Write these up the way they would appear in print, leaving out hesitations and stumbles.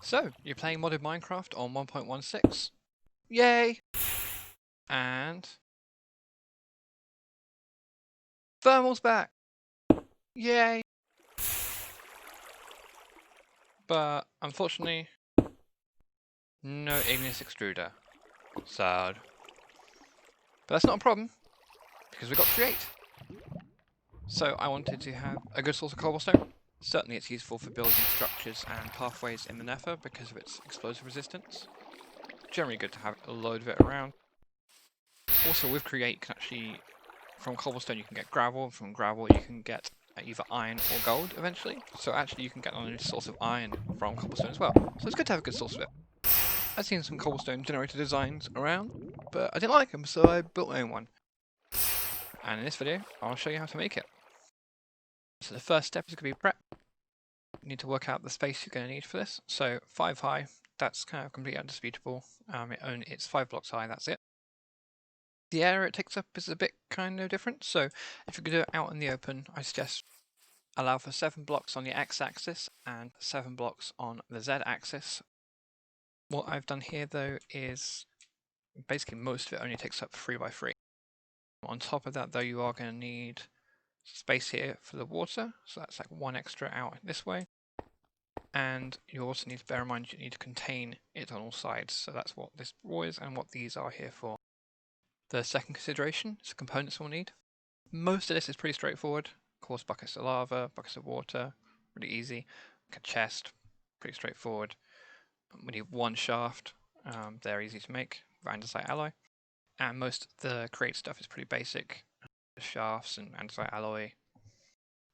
So, you're playing modded Minecraft on 1.16. Yay! And thermal's back! Yay! But unfortunately, no igneous extruder. Sad. But that's not a problem, because we got create. So I wanted to have a good source of cobblestone. Certainly it's useful for building structures and pathways in the nether because of its explosive resistance. Generally good to have a load of it around. Also with create you can actually, from cobblestone you can get gravel, and from gravel you can get either iron or gold eventually. So actually you can get a source of iron from cobblestone as well. So it's good to have a good source of it. I've seen some cobblestone generator designs around, but I didn't like them, so I built my own one. And in this video, I'll show you how to make it. So the first step is going to be prep. You need to work out the space you're going to need for this. So 5 high, that's kind of completely undisputable. It's 5 blocks high, that's it. The area it takes up is a bit kind of different, so if you could do it out in the open, I suggest allow for 7 blocks on the x-axis and 7 blocks on the z-axis. What I've done here though is basically most of it only takes up 3 by 3. On top of that though, you are going to need space here for the water, so that's like 1 extra out this way. And you also need to bear in mind you need to contain it on all sides, so that's what this wall is and what these are here for. The second consideration is the components we'll need. Most of this is pretty straightforward. Of course, buckets of lava, buckets of water, really easy. Like a chest, pretty straightforward. We need 1 shaft, they're easy to make, andesite alloy. And most of the create stuff is pretty basic. Shafts and andesite alloy,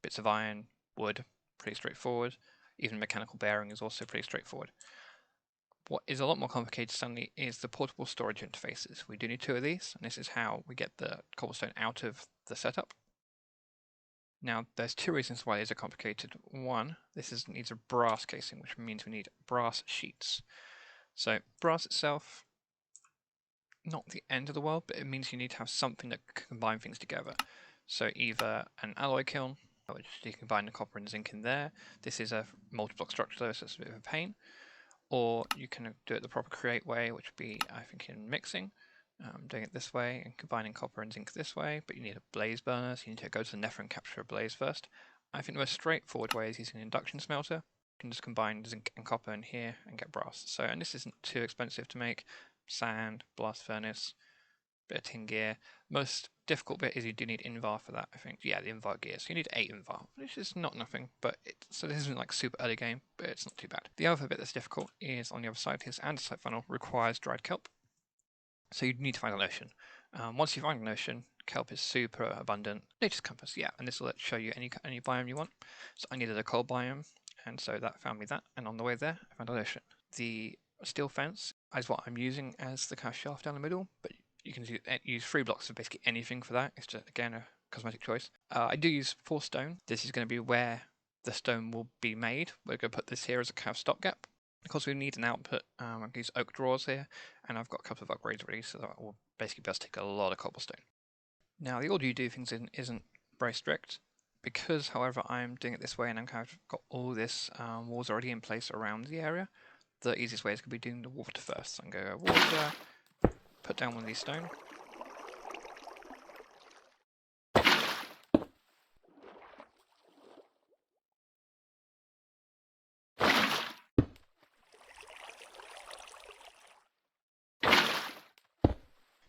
bits of iron, wood, pretty straightforward. Even mechanical bearing is also pretty straightforward. What is a lot more complicated suddenly is the portable storage interfaces. We do need 2 of these, and this is how we get the cobblestone out of the setup. Now, there's 2 reasons why these are complicated. One, needs a brass casing, which means we need brass sheets. So, brass itself, not the end of the world, but it means you need to have something that can combine things together. So either an alloy kiln, which you can combine the copper and zinc in there. This is a multi-block structure though, so it's a bit of a pain. Or you can do it the proper create way, which would be, I think, in mixing. Doing it this way and combining copper and zinc this way, but you need a blaze burner, so you need to go to the nether and capture a blaze first. I think the most straightforward way is using an induction smelter. You can just combine zinc and copper in here and get brass. So, and this isn't too expensive to make. Sand, blast furnace, bit of tin gear. Most difficult bit is you do need invar for that, I think. Yeah, the invar gear. So you need 8 invar, which is not nothing, but so this isn't like super early game, but it's not too bad. The other bit that's difficult is on the other side. This andesite funnel requires dried kelp. So you need to find an ocean. Once you find an ocean, kelp is super abundant. Nature's compass, yeah, and this will show you any biome you want. So I needed a coal biome, and so that found me that. And on the way there, I found an ocean. The steel fence is what I'm using as the kind of shaft down the middle, but you can use 3 blocks of basically anything for that. It's just, again, a cosmetic choice. I do use 4 stone. This is going to be where the stone will be made. We're going to put this here as a kind of stopgap. Of course, we need an output. I can use oak drawers here, and I've got a couple of upgrades ready, so that will basically be able to take a lot of cobblestone. Now, the order you do things in isn't very strict, because, however, I'm doing it this way and I'm kind of got all this walls already in place around the area. The easiest way is going to be doing the water first. So I'm going to go water, put down one of these stone.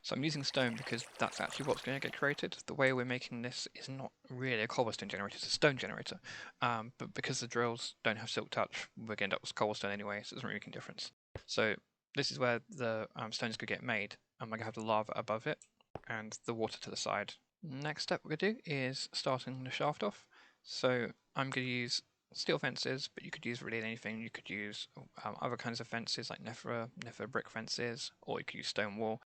So I'm using stone because that's actually what's going to get created. The way we're making this is not really a cobblestone generator, it's a stone generator. But because the drills don't have silk touch, we're going to end up with cobblestone anyway, so it doesn't really make a difference. So this is where the stones could get made. I'm going to have the lava above it and the water to the side. Next step we're going to do is starting the shaft off. So I'm going to use steel fences, but you could use really anything. You could use other kinds of fences like nether brick fences, or you could use stone wall.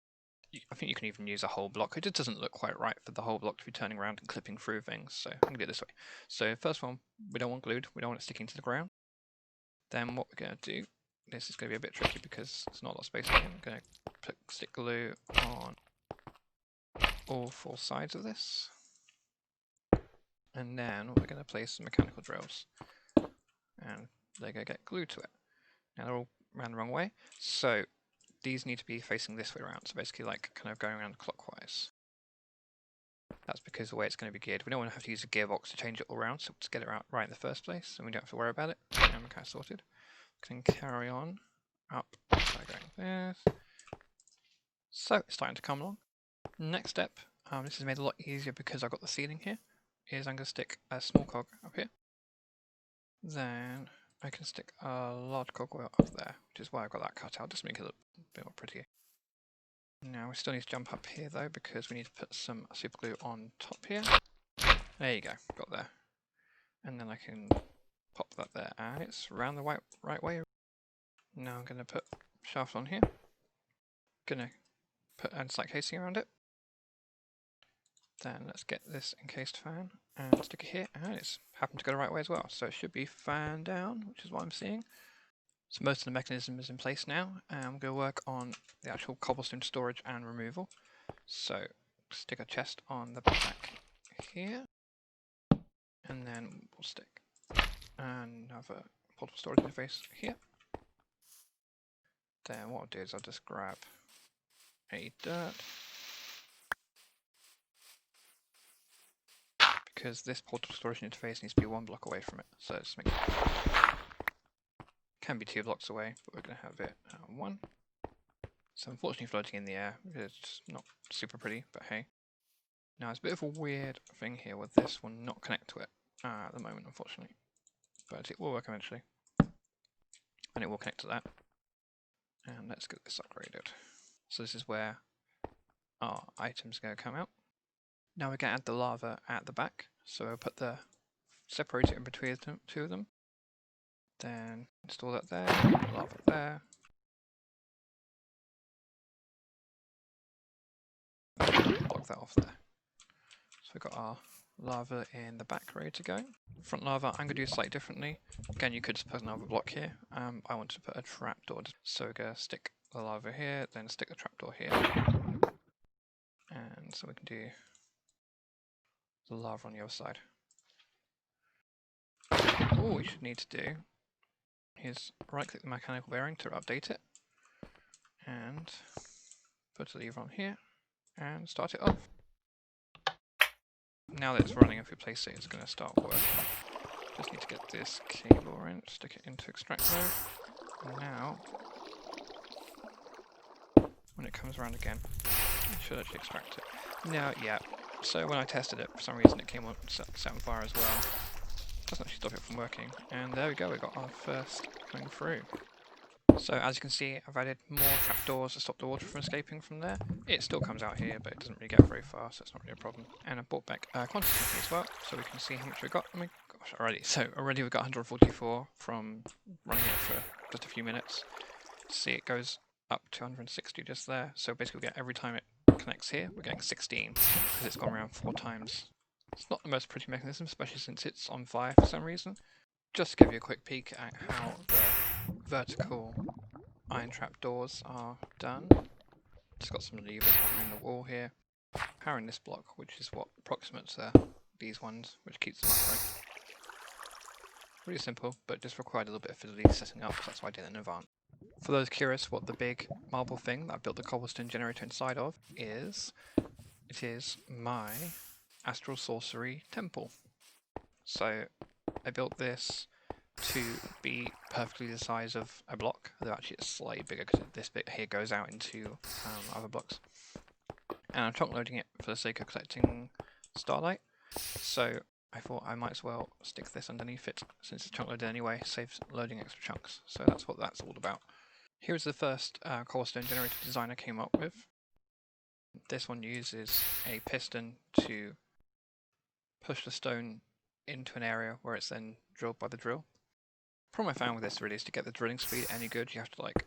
I think you can even use a whole block. It just doesn't look quite right for the whole block to be turning around and clipping through things, so I'm going to do it this way. So first one, we don't want glued, we don't want it sticking to the ground. Then what we're going to do, this is going to be a bit tricky because there's not a lot of space here. I'm going to stick glue on all 4 sides of this. And then we're going to place some mechanical drills. And they're going to get glued to it. Now they're all around the wrong way. So these need to be facing this way around. So basically like kind of going around clockwise. That's because the way it's going to be geared. We don't want to have to use a gearbox to change it all around, so let's get it right in the first place, and we don't have to worry about it. And we're kind of sorted. We can carry on up by going this. So it's starting to come along. Next step, this is made a lot easier because I've got the ceiling here, is I'm going to stick a small cog up here. Then I can stick a large cogwheel up there, which is why I've got that cut out, just to make it look a bit more pretty. Now we still need to jump up here though, because we need to put some super glue on top here. There you go, got there. And then I can pop that there, and it's round the right way. Now I'm going to put shaft on here. Gonna put andesite casing around it. Then let's get this encased fan and stick it here, and it's happened to go the right way as well. So it should be fan down, which is what I'm seeing. So most of the mechanism is in place now, and I'm going to work on the actual cobblestone storage and removal. So stick a chest on the back here, and then we'll stick another portable storage interface here. Then what I'll do is I'll just grab a dirt, because this portable storage interface needs to be 1 block away from it. So let's make it can be 2 blocks away, but we're going to have it at 1. So unfortunately floating in the air, it's not super pretty, but hey. Now it's a bit of a weird thing here with this will not connect to it at the moment, unfortunately. But it will work eventually. And it will connect to that. And let's get this upgraded. So this is where our items are going to come out. Now we're going to add the lava at the back. So we'll put the separator in between the 2 of them. Then install that there, lava there. Block that off there. So we've got our lava in the back ready to go. Front lava, I'm going to do slightly differently. Again, you could just put another block here. I want to put a trapdoor. So we're going to stick the lava here, then stick the trapdoor here. And so we can do the lava on the other side. All we should need to do is right click the mechanical bearing to update it. And put a lever on here and start it off. Now that it's running, if we place it, it's going to start working. Just need to get this cable in, stick it into extract mode. And now, when it comes around again, it should actually extract it. Now, yeah, so when I tested it, for some reason it came on set on fire as well. Doesn't actually stop it from working. And there we go, we got our first coming through. So as you can see, I've added more trapdoors to stop the water from escaping from there. It still comes out here, but it doesn't really get very far, so it's not really a problem. And I brought back quantity as well, so we can see how much we got. Oh my gosh, already we've got 144 from running it for just a few minutes. See, it goes up to 160 just there. So basically we get every time it connects here, we're getting 16, because it's gone around 4 times. It's not the most pretty mechanism, especially since it's on fire for some reason. Just to give you a quick peek at how the vertical iron trap doors are done. Just got some levers behind the wall here. Powering this block, which is what approximates these ones, which keeps them upright. Really simple, but just required a little bit of fiddly setting up, so that's why I did it in advance. For those curious what the big marble thing that I built the cobblestone generator inside of is, it is my astral sorcery temple. So I built this to be perfectly the size of a block, though actually it's slightly bigger because this bit here goes out into other blocks. And I'm chunk loading it for the sake of collecting starlight, so I thought I might as well stick this underneath it since it's chunk loaded anyway, saves loading extra chunks, so that's what that's all about. Here's the first cobblestone generator design I came up with. This one uses a piston to push the stone into an area where it's then drilled by the drill. The problem I found with this really is to get the drilling speed any good, you have to like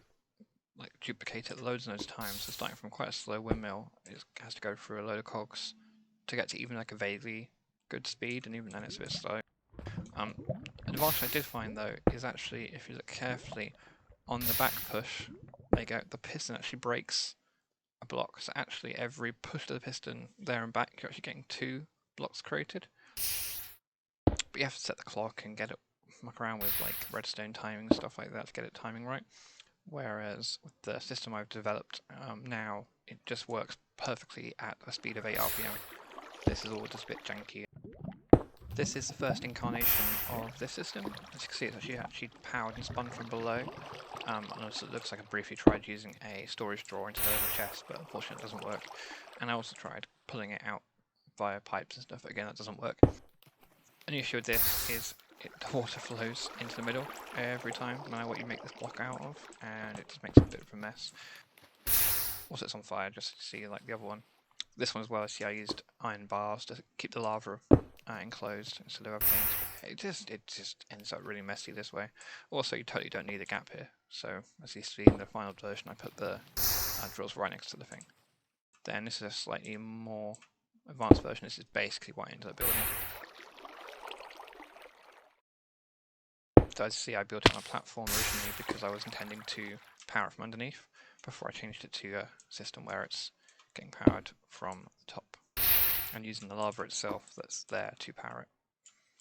duplicate it loads and loads of times. So starting from quite a slow windmill, it has to go through a load of cogs to get to even like a vaguely good speed, and even then it's a bit slow. An advantage I did find though is actually if you look carefully on the back push, there you go, the piston actually breaks a block. So actually every push to the piston there and back, you're actually getting 2 blocks created. But you have to set the clock and get it muck around with like redstone timing and stuff like that to get it timing right. Whereas with the system I've developed now, it just works perfectly at a speed of 8 RPM. This is all just a bit janky. This is the first incarnation of this system. As you can see, it's actually powered and spun from below. And also it looks like I briefly tried using a storage drawer instead of a chest, but unfortunately it doesn't work. And I also tried pulling it out via pipes and stuff, but again that doesn't work. And the issue with this is the water flows into the middle every time, no matter what you make this block out of, and it just makes a bit of a mess. Also it's on fire, just to see like the other one. This one as well, see I used iron bars to keep the lava enclosed instead of everything. It just ends up really messy this way. Also, you totally don't need a gap here. So, as you see in the final version, I put the drills right next to the thing. Then this is a slightly more advanced version. This is basically what I ended up building. So as you see, I built it on a platform originally because I was intending to power it from underneath before I changed it to a system where it's getting powered from the top and using the lava itself that's there to power it.